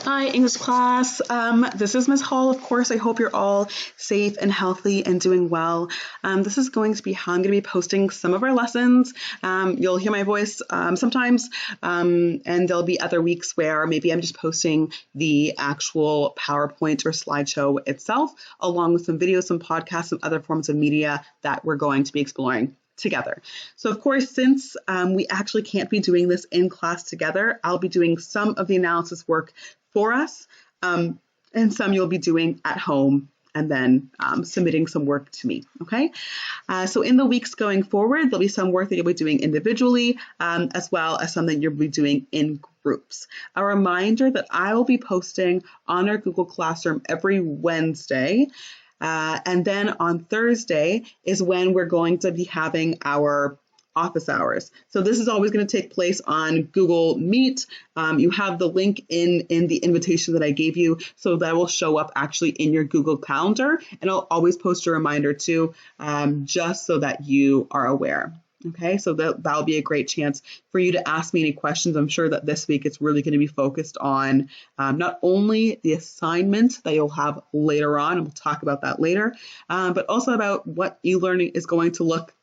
Hi, English class. This is Ms. Hall. Of course, I hope you're all safe and healthy and doing well. This is going to be how I'm going to be posting some of our lessons. You'll hear my voice sometimes, and there'll be other weeks where maybe I'm just posting the actual PowerPoint or slideshow itself, along with some videos, some podcasts, and other forms of media that we're going to be exploring together. So of course, since we actually can't be doing this in class together, I'll be doing some of the analysis work for us, and some you'll be doing at home and then submitting some work to me, okay? So in the weeks going forward, there'll be some work that you'll be doing individually, as well as some that you'll be doing in groups. A reminder that I will be posting on our Google Classroom every Wednesday, and then on Thursday is when we're going to be having our office hours. So this is always going to take place on Google Meet. You have the link in the invitation that I gave you, so that will show up actually in your Google Calendar, and I'll always post a reminder too, just so that you are aware. Okay, so that'll be a great chance for you to ask me any questions. I'm sure that this week it's really going to be focused on not only the assignment that you'll have later on, and we'll talk about that later, but also about what e-learning is going to look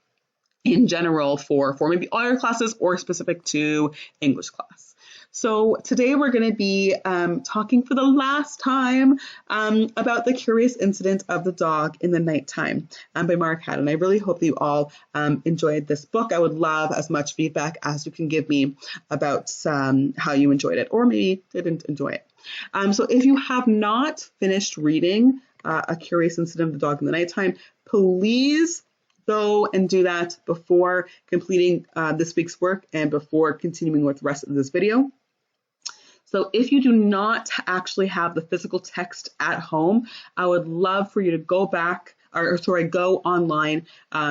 in general for maybe all your classes or specific to English class. So today we're going to be talking for the last time about The Curious Incident of the Dog in the Nighttime by Mark Haddon. I really hope that you all enjoyed this book. I would love as much feedback as you can give me about how you enjoyed it or maybe didn't enjoy it. So if you have not finished reading A Curious Incident of the Dog in the Nighttime, please go and do that before completing this week's work and before continuing with the rest of this video. So if you do not actually have the physical text at home, I would love for you to go back, go online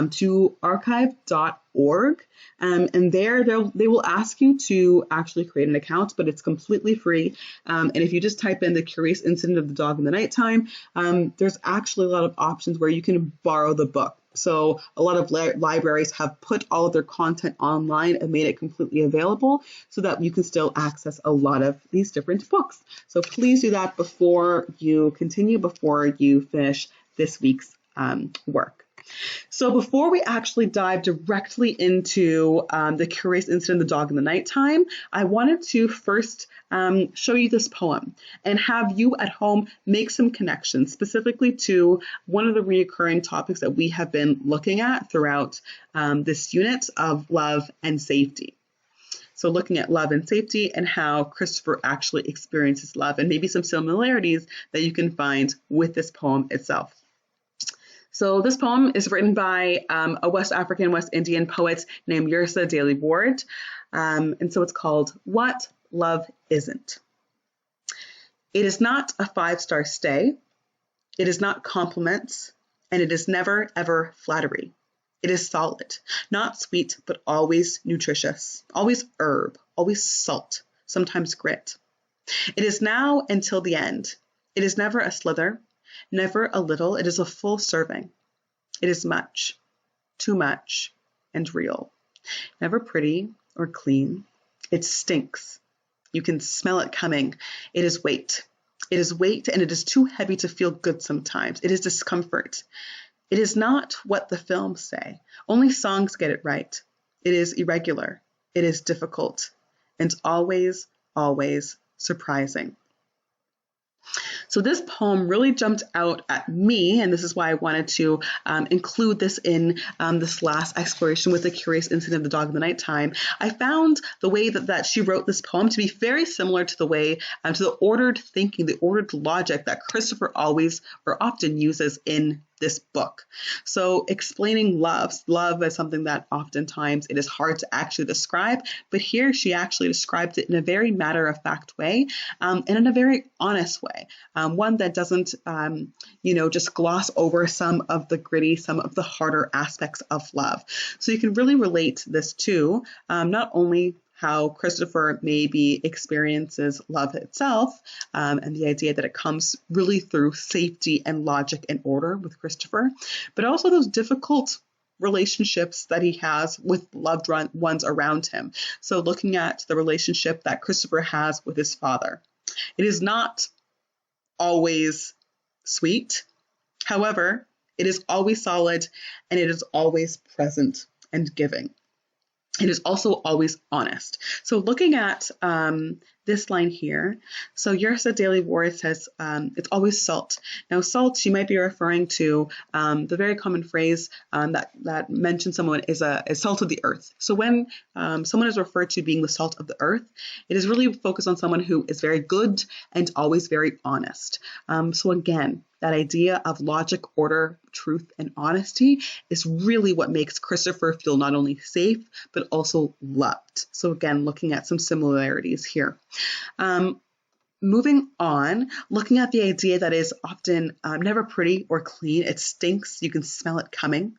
to archive.org, and there they will ask you to actually create an account, but it's completely free. And if you just type in The Curious Incident of the Dog in the Nighttime, there's actually a lot of options where you can borrow the book. So a lot of libraries have put all of their content online and made it completely available so that you can still access a lot of these different books. So please do that before you continue, before you finish this week's work. So before we actually dive directly into The Curious Incident of the Dog in the Nighttime, I wanted to first show you this poem and have you at home make some connections specifically to one of the recurring topics that we have been looking at throughout this unit of love and safety. So looking at love and safety and how Christopher actually experiences love, and maybe some similarities that you can find with this poem itself. So this poem is written by a West African, West Indian poet named Yrsa Daley-Ward. And so it's called What Love Isn't. It is not a 5-star stay. It is not compliments, and it is never, ever flattery. It is solid, not sweet, but always nutritious, always herb, always salt, sometimes grit. It is now until the end. It is never a slither, never a little. It is a full serving. It is much, too much, and real. Never pretty or clean. It stinks. You can smell it coming. It is weight. It is weight, and it is too heavy to feel good sometimes. It is discomfort. It is not what the films say. Only songs get it right. It is irregular. It is difficult, and always, always surprising. So this poem really jumped out at me, and this is why I wanted to include this in this last exploration with The Curious Incident of the Dog in the Nighttime. I found the way that she wrote this poem to be very similar to the way, to the ordered thinking, the ordered logic that Christopher always or often uses in this book. So explaining love is something that oftentimes it is hard to actually describe, but here she actually describes it in a very matter-of-fact way, and in a very honest way, one that doesn't, just gloss over some of the gritty, some of the harder aspects of love. So you can really relate this to not only how Christopher maybe experiences love itself, and the idea that it comes really through safety and logic and order with Christopher, but also those difficult relationships that he has with loved ones around him. So looking at the relationship that Christopher has with his father. It is not always sweet. However, it is always solid and it is always present and giving. It is also always honest. So looking at this line here, so Yrsa Daley-Ward says it's always salt. Now salt, she might be referring to the very common phrase that mentions someone is salt of the earth. So when someone is referred to being the salt of the earth, it is really focused on someone who is very good and always very honest. So again, that idea of logic, order, truth, and honesty is really what makes Christopher feel not only safe, but also loved. So again, looking at some similarities here. Moving on, looking at the idea that is often never pretty or clean. It stinks. You can smell it coming.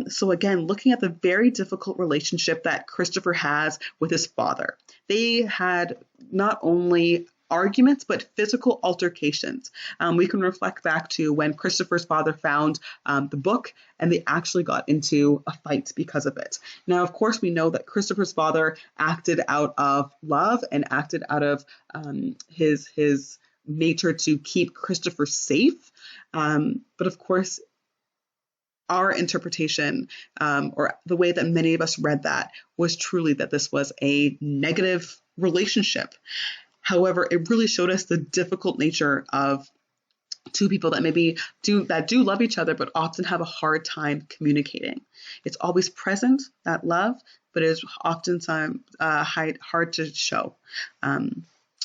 So again, looking at the very difficult relationship that Christopher has with his father. They had not only arguments, but physical altercations. We can reflect back to when Christopher's father found the book and they actually got into a fight because of it. Now, of course, we know that Christopher's father acted out of love and acted out of his nature to keep Christopher safe. But of course, our interpretation or the way that many of us read that was truly that this was a negative relationship. However, it really showed us the difficult nature of two people that maybe do love each other, but often have a hard time communicating. It's always present, that love, but it is often hard to show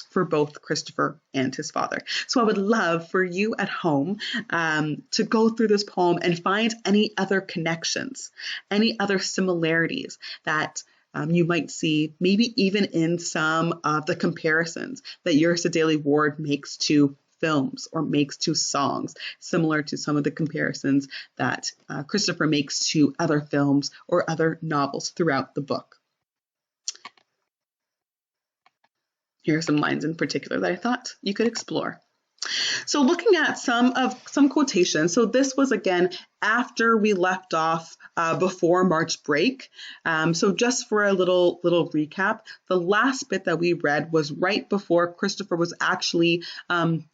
for both Christopher and his father. So I would love for you at home to go through this poem and find any other connections, any other similarities that you might see, maybe even in some of the comparisons that Yrsa Daley-Ward makes to films or makes to songs, similar to some of the comparisons that Christopher makes to other films or other novels throughout the book. Here are some lines in particular that I thought you could explore. So looking at some quotations, so this was again after we left off before March break. So just for a little recap, the last bit that we read was right before Christopher was actually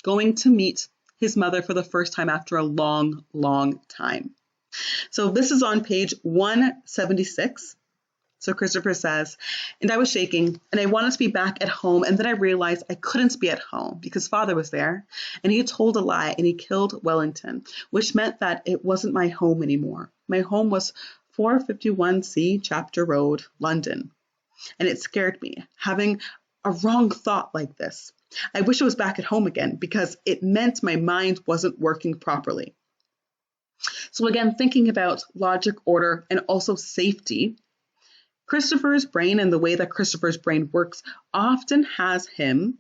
going to meet his mother for the first time after a long, long time. So this is on page 176. So Christopher says, and I was shaking and I wanted to be back at home. And then I realized I couldn't be at home because father was there and he told a lie and he killed Wellington, which meant that it wasn't my home anymore. My home was 451C Chapter Road, London. And it scared me having a wrong thought like this. I wish I was back at home again because it meant my mind wasn't working properly. So again, thinking about logic, order, and also safety, Christopher's brain and the way that Christopher's brain works often has him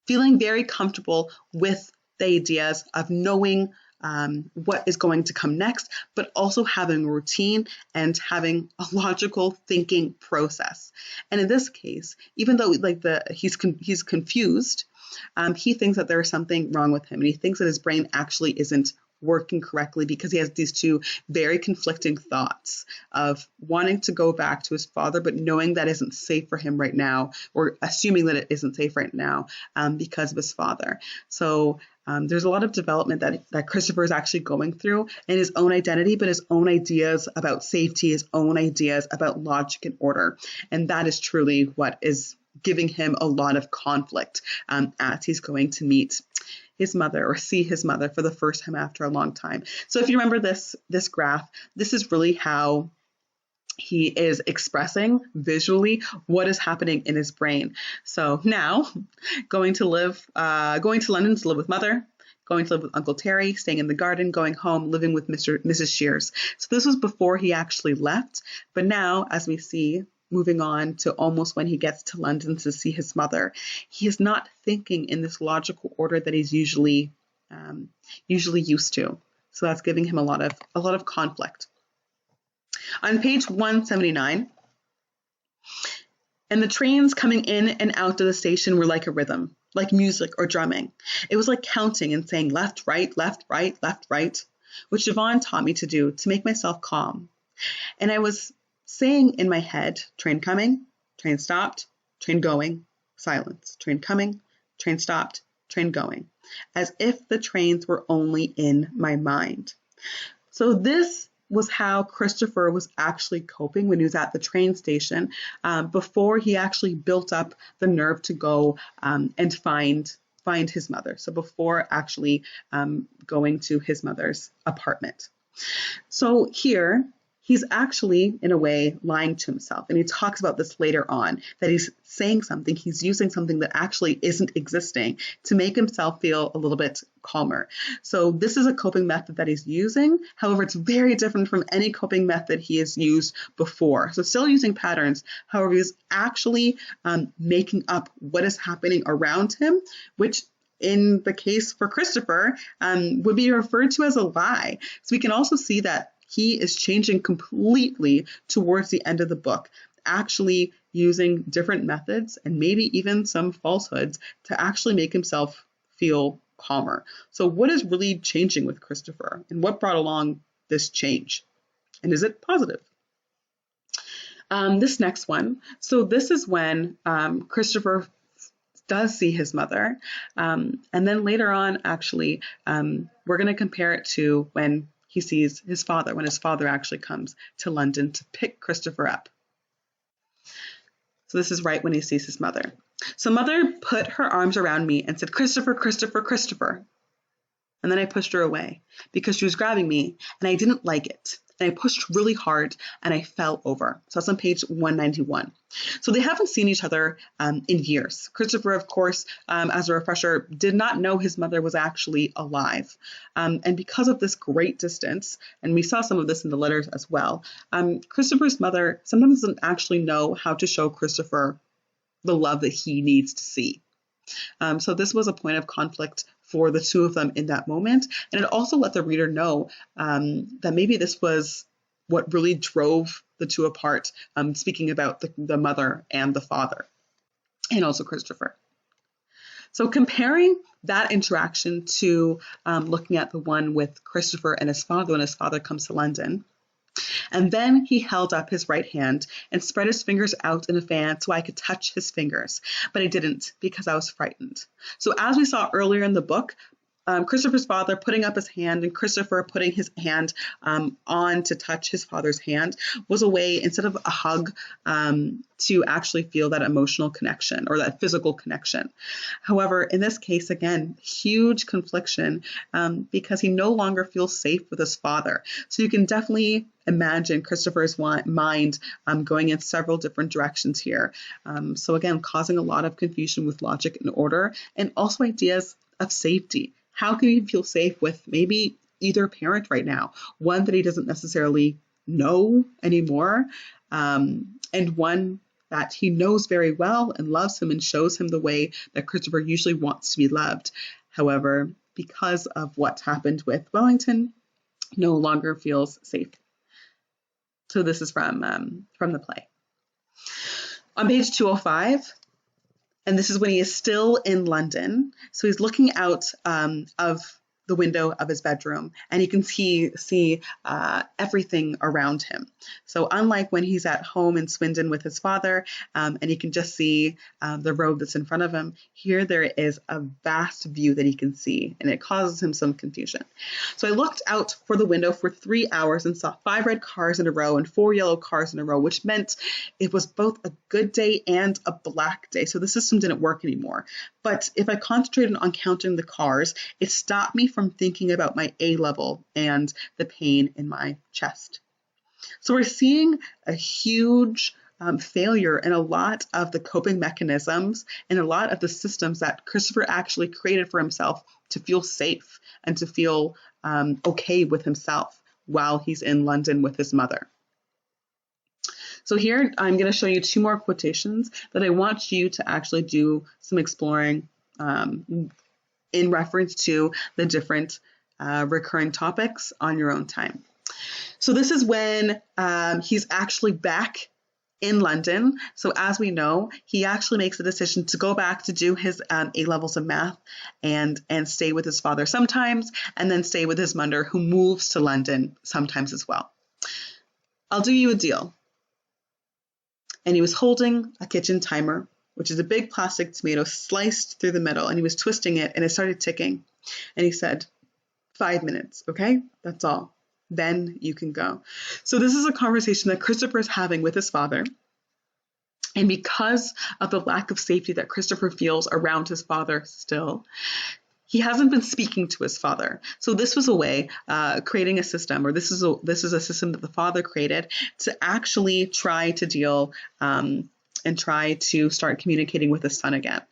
feeling very comfortable with the ideas of knowing what is going to come next, but also having a routine and having a logical thinking process. And in this case, even though he's confused, he thinks that there is something wrong with him, and he thinks that his brain actually isn't working correctly because he has these two very conflicting thoughts of wanting to go back to his father, but knowing that isn't safe for him right now, or assuming that it isn't safe right now because of his father. So there's a lot of development that Christopher is actually going through in his own identity, but his own ideas about safety, his own ideas about logic and order. And that is truly what is giving him a lot of conflict as he's going to meet his mother or see his mother for the first time after a long time. So if you remember this graph, this is really how he is expressing visually what is happening in his brain. So now going to London to live with mother, going to live with Uncle Terry, staying in the garden, going home, living with Mrs. Shears. So this was before he actually left. But now, as we see, moving on to almost when he gets to London to see his mother, he is not thinking in this logical order that he's usually used to. So that's giving him a lot of conflict. On page 179, and the trains coming in and out of the station were like a rhythm, like music or drumming. It was like counting and saying left, right, left, right, left, right, which Yvonne taught me to do to make myself calm. And I was saying in my head, train coming, train stopped, train going, silence. Train coming, train stopped, train going, as if the trains were only in my mind. So this was how Christopher was actually coping when he was at the train station before he actually built up the nerve to go and find his mother. So before actually going to his mother's apartment. So here, he's actually, in a way, lying to himself. And he talks about this later on, that he's saying something, he's using something that actually isn't existing to make himself feel a little bit calmer. So this is a coping method that he's using. However, it's very different from any coping method he has used before. So still using patterns. However, he's actually making up what is happening around him, which in the case for Christopher would be referred to as a lie. So we can also see that he is changing completely towards the end of the book, actually using different methods and maybe even some falsehoods to actually make himself feel calmer. So what is really changing with Christopher, and what brought along this change? And is it positive? This next one. So this is when Christopher does see his mother. And then later on, actually, we're going to compare it to when he sees his father, when his father actually comes to London to pick Christopher up. So this is right when he sees his mother. So mother put her arms around me and said, "Christopher, Christopher, Christopher." And then I pushed her away because she was grabbing me and I didn't like it. And I pushed really hard and I fell over. So that's on page 191. So they haven't seen each other in years. Christopher, of course, as a refresher, did not know his mother was actually alive. And because of this great distance, and we saw some of this in the letters as well, Christopher's mother sometimes doesn't actually know how to show Christopher the love that he needs to see. So this was a point of conflict for the two of them in that moment. And it also let the reader know that maybe this was what really drove the two apart, speaking about the mother and the father, and also Christopher. So comparing that interaction to looking at the one with Christopher and his father when his father comes to London. And then he held up his right hand and spread his fingers out in a fan so I could touch his fingers. But I didn't because I was frightened. So as we saw earlier in the book, Christopher's father putting up his hand and Christopher putting his hand on to touch his father's hand was a way, instead of a hug, to actually feel that emotional connection or that physical connection. However, in this case, again, huge confliction because he no longer feels safe with his father. So you can definitely imagine Christopher's mind going in several different directions here. So again, causing a lot of confusion with logic and order, and also ideas of safety. How can he feel safe with maybe either parent right now, one that he doesn't necessarily know anymore, and one that he knows very well and loves him and shows him the way that Christopher usually wants to be loved. However, because of what happened with Wellington, no longer feels safe. So this is from the play. On page 205, and this is when he is still in London. So he's looking out of the window of his bedroom, and you can see everything around him. So unlike when he's at home in Swindon with his father, and you can just see the road that's in front of him, here there is a vast view that he can see, and it causes him some confusion. So I looked out for the window for 3 hours and saw 5 red cars in a row and 4 yellow cars in a row, which meant it was both a good day and a black day. So the system didn't work anymore. But if I concentrated on counting the cars, it stopped me from thinking about my A level and the pain in my chest. So we're seeing a huge failure in a lot of the coping mechanisms and a lot of the systems that Christopher actually created for himself to feel safe and to feel okay with himself while he's in London with his mother. So here I'm going to show you 2 more quotations that I want you to actually do some exploring in reference to the different recurring topics on your own time. So this is when he's actually back in London. So as we know, he actually makes a decision to go back to do his A levels of math and stay with his father sometimes, and then stay with his mother, who moves to London sometimes as well. I'll do you a deal. And he was holding a kitchen timer which is a big plastic tomato sliced through the middle, and he was twisting it and it started ticking. And he said, 5 minutes, okay? That's all. Then you can go. So this is a conversation that Christopher is having with his father. And because of the lack of safety that Christopher feels around his father still, he hasn't been speaking to his father. So this was a way, creating a system, or this is a system that the father created to actually try to deal and try to start communicating with his son again.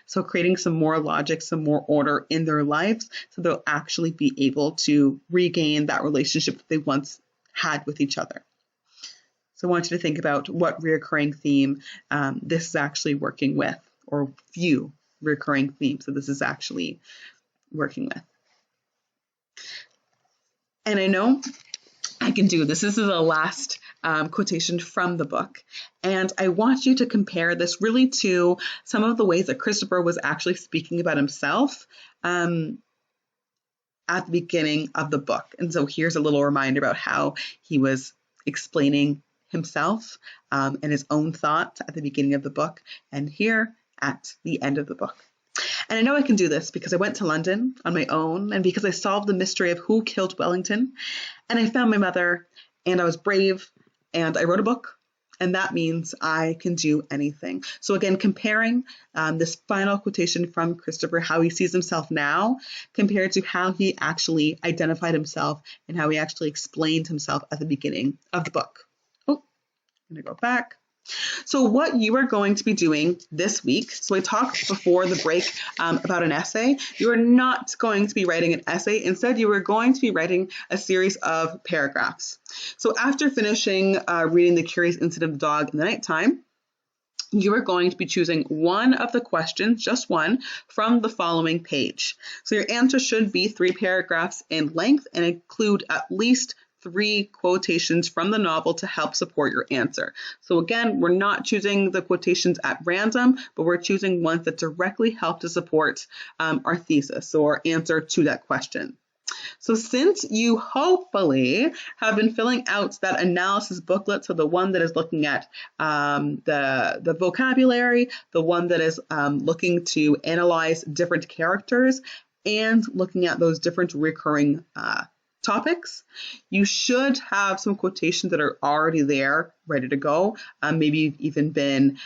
So creating some more logic, some more order in their lives, so they'll actually be able to regain that relationship that they once had with each other. So I want you to think about what reoccurring theme this is actually working with, or few recurring themes that this is actually working with. And I know I can do this. This is the last quotation from the book. And I want you to compare this really to some of the ways that Christopher was actually speaking about himself at the beginning of the book. And so here's a little reminder about how he was explaining himself and his own thoughts at the beginning of the book, and here at the end of the book. And I know I can do this because I went to London on my own, and because I solved the mystery of who killed Wellington, and I found my mother, and I was brave, and I wrote a book, and that means I can do anything. So again, comparing this final quotation from Christopher, how he sees himself now, compared to how he actually identified himself and how he actually explained himself at the beginning of the book. Oh, I'm going to go back. So what you are going to be doing this week, so I talked before the break about an essay. You are not going to be writing an essay. Instead, you are going to be writing a series of paragraphs. So after finishing reading The Curious Incident of the Dog in the Nighttime, you are going to be choosing one of the questions, just one, from the following page. So your answer should be 3 paragraphs in length and include at least 3 quotations from the novel to help support your answer. So again, we're not choosing the quotations at random, but we're choosing ones that directly help to support our thesis, so our answer to that question. So since you hopefully have been filling out that analysis booklet, so the one that is looking at the vocabulary, the one that is looking to analyze different characters, and looking at those different recurring topics, you should have some quotations that are already there, ready to go. Maybe you've even been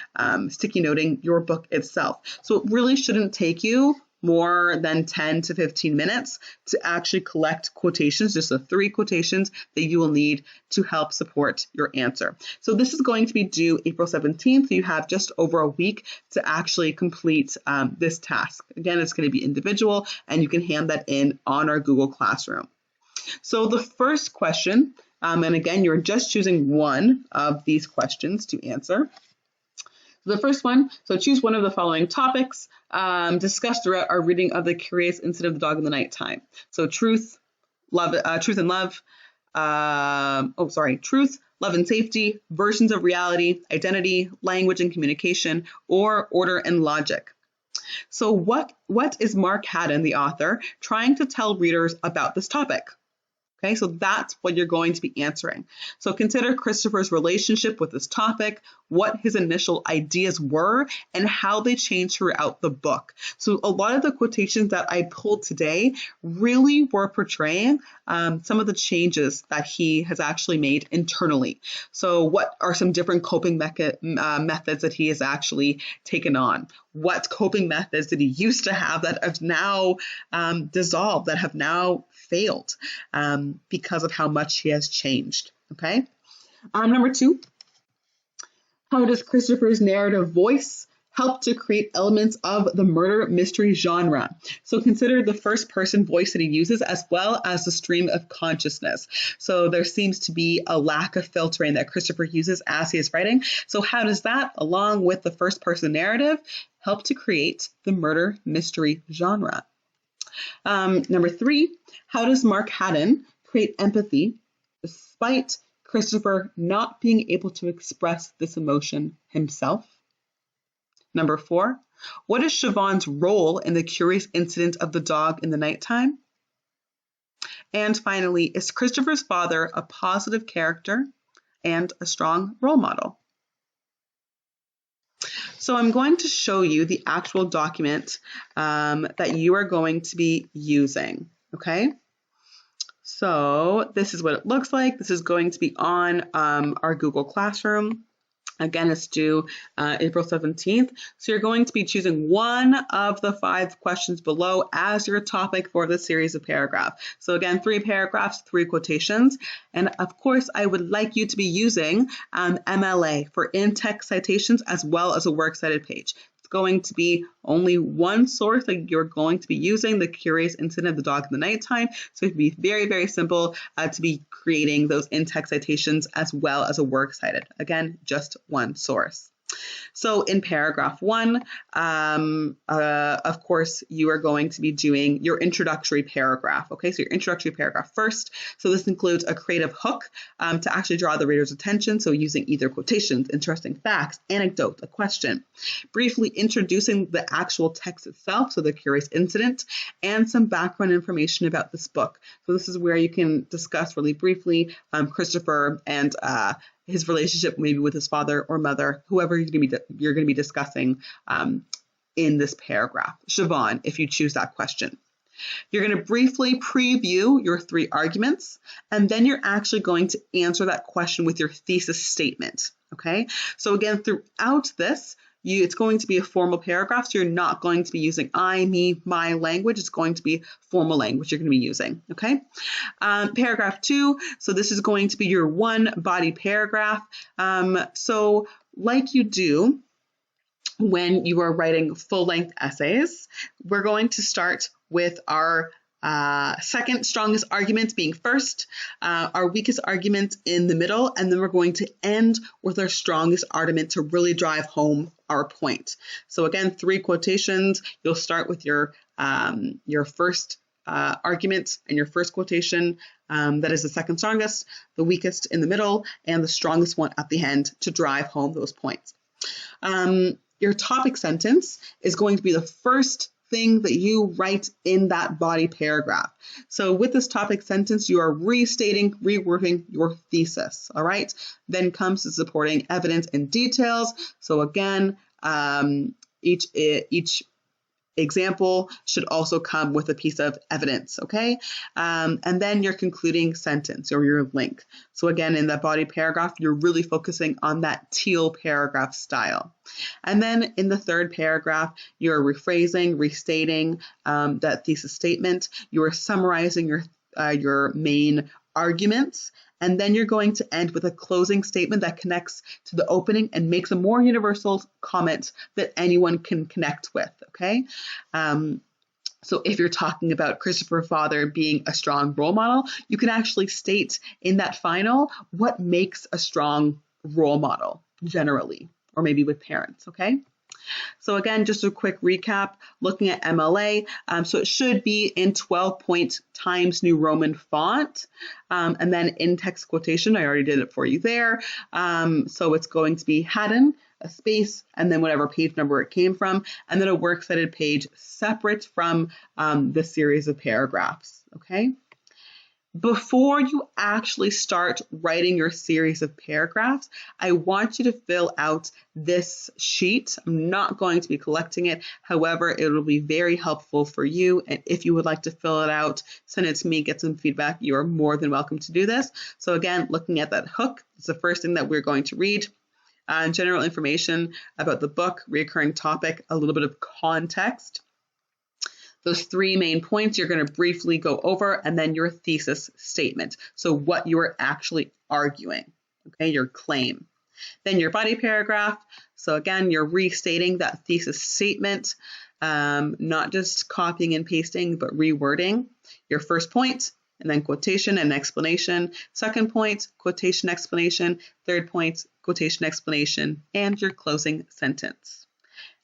sticky noting your book itself. So it really shouldn't take you more than 10 to 15 minutes to actually collect quotations, just the 3 quotations that you will need to help support your answer. So this is going to be due April 17th. So you have just over a week to actually complete this task. Again, it's going to be individual, and you can hand that in on our Google Classroom. So the first question, and again, you're just choosing one of these questions to answer. The first one, so choose one of the following topics discussed throughout our reading of The Curious Incident of the Dog in the Nighttime. So truth, love, truth and love, truth, love and safety, versions of reality, identity, language and communication, or order and logic. So what is Mark Haddon, the author, trying to tell readers about this topic? Okay, so that's what you're going to be answering. So consider Christopher's relationship with this topic, what his initial ideas were, and how they changed throughout the book. So a lot of the quotations that I pulled today really were portraying some of the changes that he has actually made internally. So what are some different coping methods that he has actually taken on? What coping methods did he used to have that have now dissolved, that have now failed because of how much he has changed, okay? Number 2, how does Christopher's narrative voice help to create elements of the murder mystery genre? So consider the first person voice that he uses as well as the stream of consciousness. So there seems to be a lack of filtering that Christopher uses as he is writing. So how does that, along with the first person narrative, help to create the murder mystery genre? Number 3, how does Mark Haddon create empathy despite Christopher not being able to express this emotion himself? Number 4, what is Siobhan's role in the curious incident of the dog in the nighttime? And finally, is Christopher's father a positive character and a strong role model? So I'm going to show you the actual document that you are going to be using, okay? So this is what it looks like. This is going to be on our Google Classroom. Again, it's due April 17th. So you're going to be choosing one of the 5 questions below as your topic for the series of paragraph. So again, 3 paragraphs, 3 quotations. And of course, I would like you to be using MLA for in-text citations as well as a works cited page. Going to be only one source that you're going to be using, the curious incident of the dog in the nighttime. So it'd be very, very simple to be creating those in-text citations as well as a works cited. Again, just one source. So in paragraph 1, of course, you are going to be doing your introductory paragraph. Okay, so your introductory paragraph first. So this includes a creative hook to actually draw the reader's attention. So using either quotations, interesting facts, anecdote, a question, briefly introducing the actual text itself, so the curious incident, and some background information about this book. So this is where you can discuss really briefly Christopher and his relationship maybe with his father or mother, whoever you're going to be discussing in this paragraph. Siobhan, if you choose that question. You're going to briefly preview your 3 arguments, and then you're actually going to answer that question with your thesis statement. Okay, so again, throughout this, it's going to be a formal paragraph, so you're not going to be using I, me, my language. It's going to be formal language you're going to be using, okay? Paragraph 2, so this is going to be your one body paragraph. So like you do when you are writing full-length essays, we're going to start with our second strongest argument being first, our weakest argument in the middle, and then we're going to end with our strongest argument to really drive home our point. So again, 3 quotations. You'll start with your first argument and your first quotation. That is the second strongest, the weakest in the middle, and the strongest one at the end to drive home those points. Your topic sentence is going to be the first thing that you write in that body paragraph. So with this topic sentence, you are restating, rewording your thesis, all right? Then comes the supporting evidence and details. So again, each example should also come with a piece of evidence, okay? And then your concluding sentence or your link. So again, in that body paragraph, you're really focusing on that teal paragraph style. And then in the third paragraph, you're rephrasing, restating that thesis statement. You're summarizing your main arguments. And then you're going to end with a closing statement that connects to the opening and makes a more universal comment that anyone can connect with, okay? So if you're talking about Christopher's father being a strong role model, you can actually state in that final what makes a strong role model generally, or maybe with parents, okay? So again, just a quick recap, looking at MLA, so it should be in 12-point Times New Roman font, and then in-text quotation, I already did it for you there, so it's going to be Haddon, a space, and then whatever page number it came from, and then a works cited page separate from the series of paragraphs, okay? Before you actually start writing your series of paragraphs, I want you to fill out this sheet. I'm not going to be collecting it. However, it will be very helpful for you. And if you would like to fill it out, send it to me, get some feedback. You are more than welcome to do this. So again, looking at that hook, it's the first thing that we're going to read. General information about the book, recurring topic, a little bit of context. Those 3 main points you're going to briefly go over, and then your thesis statement. So what you are actually arguing, okay, your claim. Then your body paragraph. So again, you're restating that thesis statement, not just copying and pasting, but rewording your first point, and then quotation and explanation. Second point, quotation, explanation. Third point, quotation, explanation, and your closing sentence.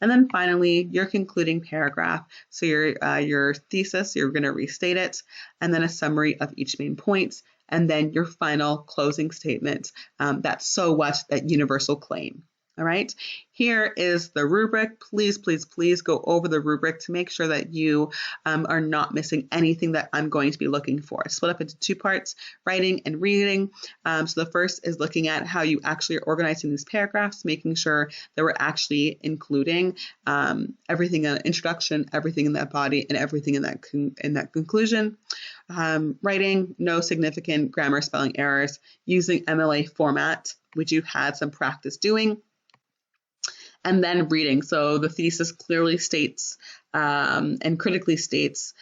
And then finally, your concluding paragraph. So your thesis, you're going to restate it, and then a summary of each main point, and then your final closing statement, that so what, that universal claim. All right, here is the rubric. Please, please, please go over the rubric to make sure that you are not missing anything that I'm going to be looking for. Split up into two parts, writing and reading. So the first is looking at how you actually are organizing these paragraphs, making sure that we're actually including everything in the introduction, everything in that body, and everything in that conclusion. Writing, no significant grammar spelling errors, using MLA format, which you've had some practice doing. And then reading. So the thesis clearly states and critically states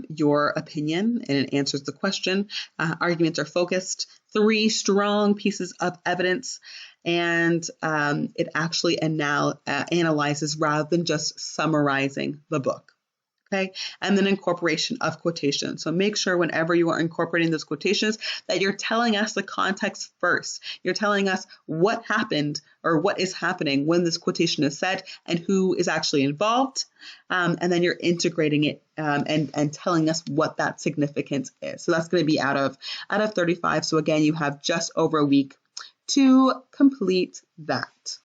your opinion, and it answers the question. Arguments are focused. 3 strong pieces of evidence, and it actually analyzes rather than just summarizing the book. Okay, and then incorporation of quotations. So make sure whenever you are incorporating those quotations that you're telling us the context first. You're telling us what happened or what is happening when this quotation is said and who is actually involved. And then you're integrating it and telling us what that significance is. So that's going to be out of 35. So again, you have just over a week to complete that.